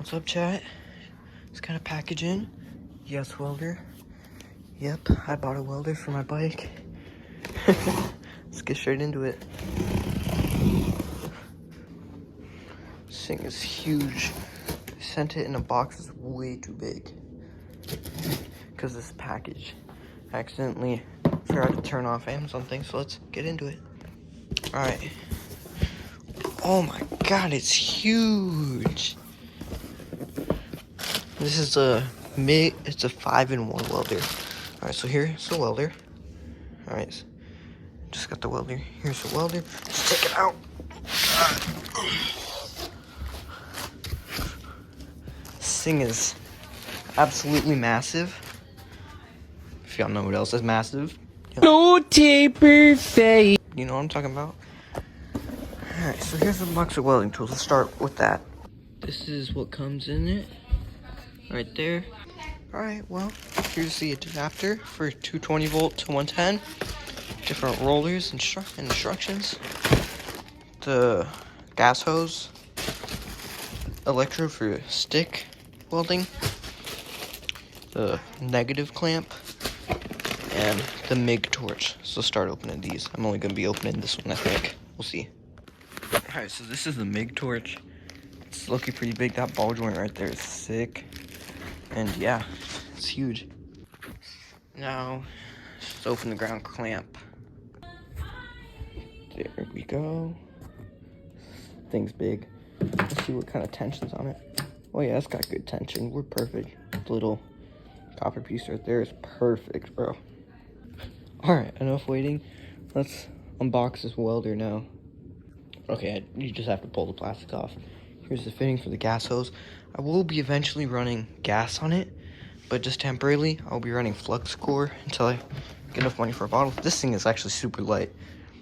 What's up, chat? Just got a package in. Yes, welder. Yep, I bought a welder for my bike. Let's get straight into it. This thing is huge. They sent it in a box that's way too big. Because this package accidentally forgot to turn off Amazon thing, so let's get into it. Alright. Oh my god, it's huge. This is it's a 5-in-1 welder. Alright, so here's the welder. Alright, just got the welder. Here's the welder. Let's take it out. This thing is absolutely massive. If y'all know what else is massive. No taper face. You know what I'm talking about? Alright, so here's a box of welding tools. Let's start with that. This is what comes in it. Right there. Alright, well, here's the adapter for 220 volt to 110. Different rollers and instructions. The gas hose. Electrode for stick welding. The negative clamp. And the MIG torch. So start opening these. I'm only going to be opening this one, I think. We'll see. Alright, so this is the MIG torch. It's looking pretty big. That ball joint right there is sick. And yeah, it's huge. Now, let's open the ground clamp. There we go. Thing's big. Let's see what kind of tension's on it. Oh yeah, it's got good tension. We're perfect. The little copper piece right there is perfect, bro. Alright, enough waiting. Let's unbox this welder now. Okay, you just have to pull the plastic off. Here's the fitting for the gas hose. I will be eventually running gas on it, but just temporarily, I'll be running flux core until I get enough money for a bottle. This thing is actually super light,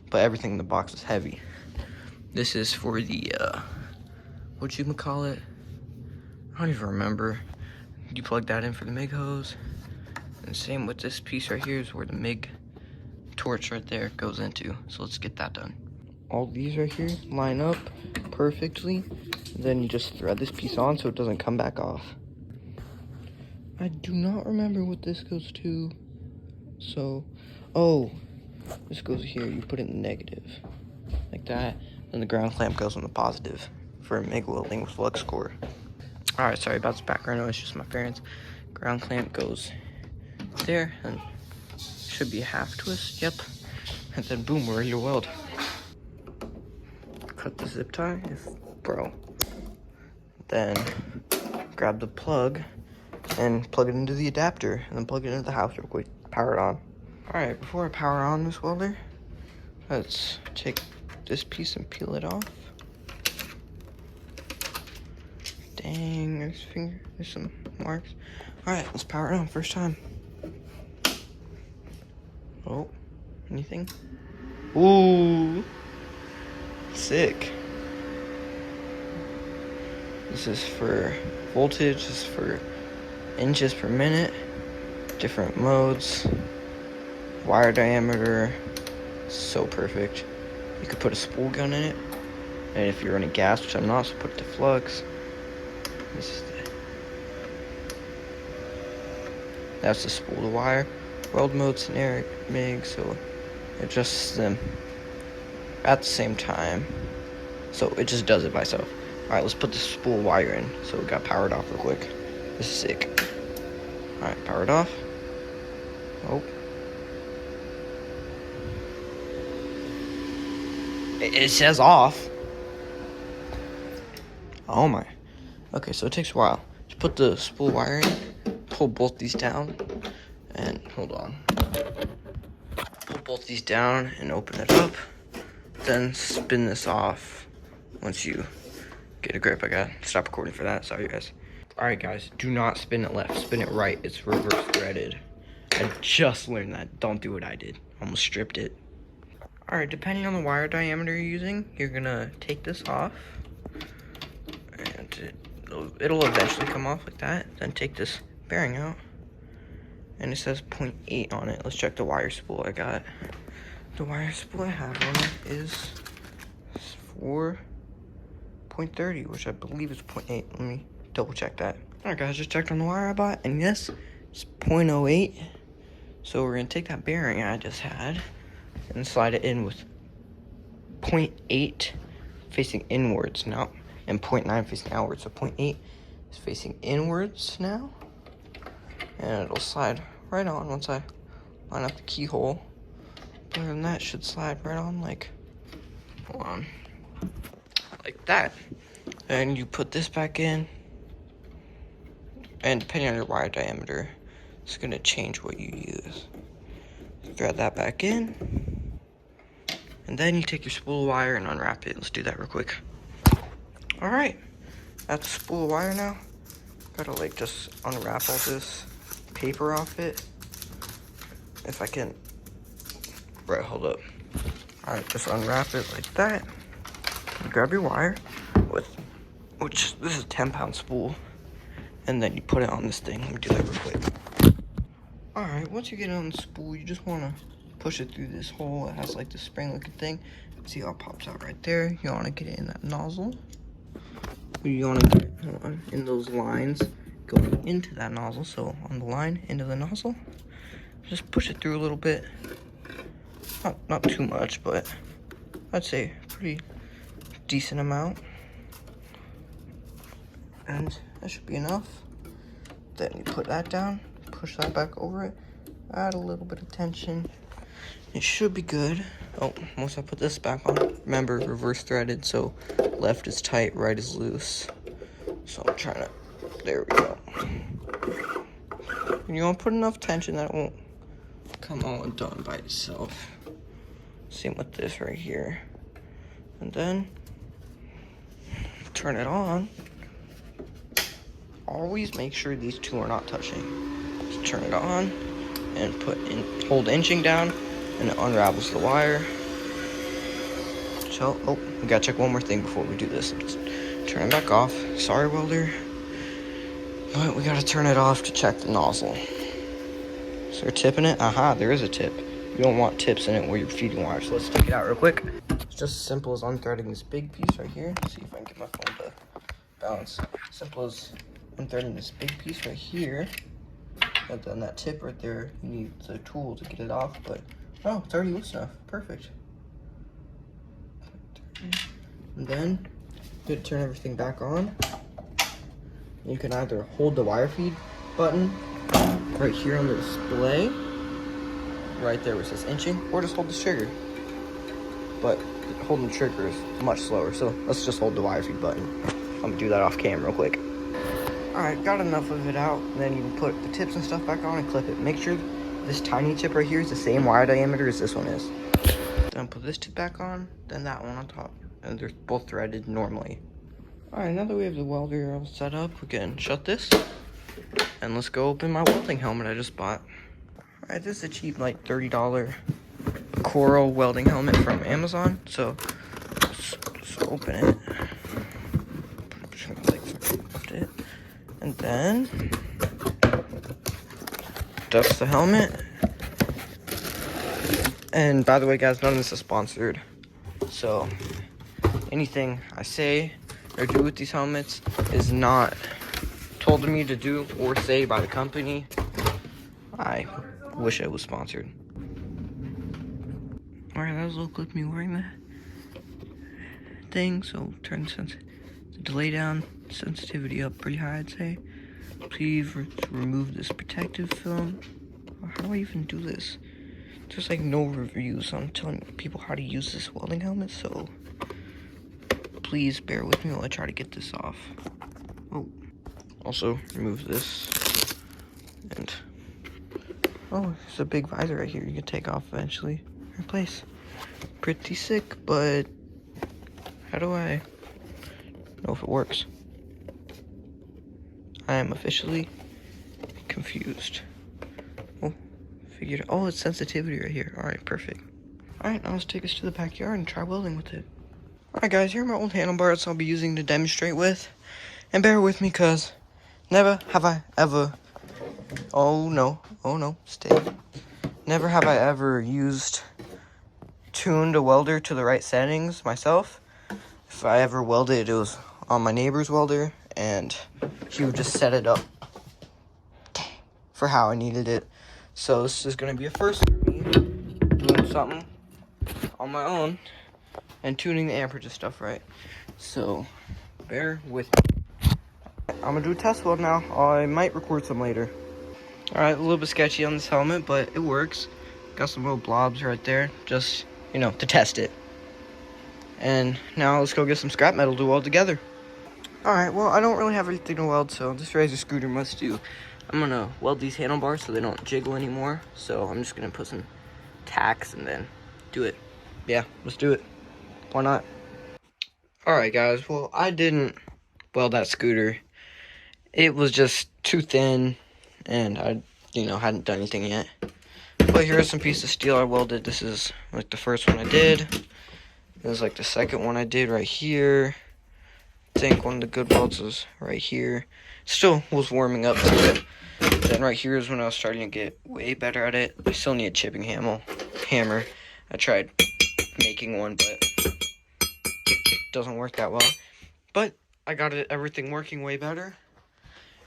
but everything in the box is heavy. This is for the, whatchamacallit? I don't even remember. You plug that in for the MIG hose. And same with this piece right here is where the MIG torch right there goes into. So let's get that done. All these right here line up perfectly. Then you just thread this piece on so it doesn't come back off. I do not remember what this goes to. So, oh, this goes here. You put it in negative, like that. Then the ground clamp goes on the positive for MIG welding with flux core. Alright, sorry about this background noise, just my parents. Ground clamp goes there, and should be a half twist, yep. And then boom, we're ready to weld. Cut the zip tie, bro. Then grab the plug and plug it into the adapter, and then plug it into the house real quick, power it on. Alright, before I power on this welder, let's take this piece and peel it off. Dang, there's some marks. Alright, let's power it on first time. Oh, anything? Ooh, sick. This is for voltage, this is for inches per minute, different modes, wire diameter, so perfect. You could put a spool gun in it, and if you're running gas, which I'm not, so put it to flux. That's the spool to wire. Weld mode, generic, MIG, so it adjusts them at the same time. So it just does it by itself. Alright, let's put the spool wire in. So we got powered off real quick. This is sick. Alright, powered off. Oh. It says off. Oh my. Okay, so it takes a while. Just put the spool wire in, pull both these down, and hold on. Pull both these down and open it up. Then spin this off once you get a grip. I gotta stop recording for that. Sorry, guys. Alright, guys, do not spin it left. Spin it right. It's reverse threaded. I just learned that. Don't do what I did. Almost stripped it. Alright, depending on the wire diameter you're using, you're gonna take this off. And it'll eventually come off like that. Then take this bearing out. And it says 0.8 on it. Let's check the wire spool I got. The wire spool I have on it is 4.30, which I believe is 0.8. Let me double check that. Alright guys, just checked on the wire I bought, and yes, it's 0.08. So we're gonna take that bearing I just had and slide it in with 0.8 facing inwards now, and 0.9 facing outwards. So 0.8 is facing inwards now, and it'll slide right on once I line up the keyhole. And then that should slide right on like, hold on, like that. Then you put this back in, and depending on your wire diameter, it's gonna change what you use. Thread that back in, and then you take your spool of wire and unwrap it. Let's do that real quick. All right, that's the spool of wire now. Gotta like just unwrap all this paper off it. If I can, right, hold up. All right, just unwrap it like that. Grab your wire which this is a 10-pound spool, and then you put it on this thing. Let me do that real quick. All right, once you get it on the spool, you just wanna push it through this hole. It has like this spring-looking thing. See how it pops out right there? You wanna get it in that nozzle. You wanna get it, hold on, in those lines going into that nozzle. So on the line into the nozzle, just push it through a little bit. Not too much, but I'd say pretty decent amount. And that should be enough. Then you put that down, push that back over it, add a little bit of tension. It should be good. Oh, once I put this back on, remember, reverse threaded, so left is tight, right is loose. So I'm trying to, there we go. And you want to put enough tension that it won't come all undone by itself. Same with this right here. And then turn it on. Always make sure these two are not touching. Just turn it on and hold the inching down, and it unravels the wire. So, oh, we gotta check one more thing before we do this. Just turn it back off. Sorry, welder. But we gotta turn it off to check the nozzle. Is there a tip in it? Aha, there is a tip. You don't want tips in it where you're feeding wire, so let's take it out real quick. It's just as simple as unthreading this big piece right here. Let's see if I can get my phone to balance. Simple as unthreading this big piece right here, and then that tip right there, you need the tool to get it off, but oh, it's already loose enough. Perfect. And then you could turn everything back on. You can either hold the wire feed button right here on the display, right there where it says inching, or just hold the trigger. But holding the trigger is much slower, so let's just hold the wire feed button. I'm gonna do that off camera real quick. Alright, got enough of it out, and then you can put the tips and stuff back on and clip it. Make sure this tiny tip right here is the same wire diameter as this one is. Then put this tip back on, then that one on top, and they're both threaded normally. Alright, now that we have the welder all set up, we can shut this, and let's go open my welding helmet I just bought. Alright, this is a cheap, like $30 coral welding helmet from Amazon, so let's open it. Lift it. And then dust the helmet. And by the way, guys, none of this is sponsored. So anything I say or do with these helmets is not told to me to do or say by the company. I wish it was sponsored. Alright, that was a little clip of me wearing that thing. So turn the delay down, sensitivity up pretty high, I'd say. Please remove this protective film. How do I even do this? There's like no reviews on telling people how to use this welding helmet, so please bear with me while I try to get this off. Oh, also remove this, and oh, there's a big visor right here you can take off eventually. Replace. Pretty sick, but how do I know if it works? I am officially confused. Oh, figured. Oh, it's sensitivity right here. All right, perfect. All right, now let's take us to the backyard and try welding with it. All right, guys, here are my old handlebars I'll be using to demonstrate with. And bear with me, cause never have I ever. Oh no, stay. Never have I ever tuned a welder to the right settings myself. If I ever welded, it was on my neighbor's welder, and he would just set it up for how I needed it. So this is gonna be a first for me, doing something on my own and tuning the amperage and stuff right. So bear with me. I'm gonna do a test weld now. I might record some later. Alright, a little bit sketchy on this helmet, but it works. Got some little blobs right there, just, you know, to test it. And now let's go get some scrap metal to weld together. Alright, well, I don't really have anything to weld, so this razor scooter must do. I'm gonna weld these handlebars so they don't jiggle anymore. So I'm just gonna put some tacks and then do it. Yeah, let's do it. Why not? Alright, guys, well, I didn't weld that scooter. It was just too thin, and I, hadn't done anything yet. But here's some piece of steel I welded. This is like the first one I did. This is like the second one I did right here. I think one of the good welds was right here. Still was warming up to it. Then right here is when I was starting to get way better at it. I still need a chipping hammer. I tried making one, but it doesn't work that well. But I got everything working way better.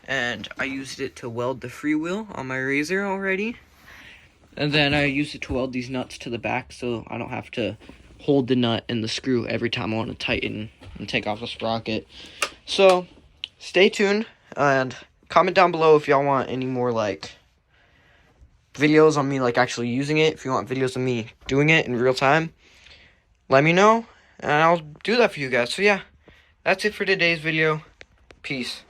And I used it to weld the freewheel on my razor already. And then I used it to weld these nuts to the back so I don't have to hold the nut and the screw every time I want to tighten and take off the sprocket. So stay tuned and comment down below if y'all want any more like videos on me like actually using it. If you want videos of me doing it in real time, let me know and I'll do that for you guys. So yeah, that's it for today's video. Peace.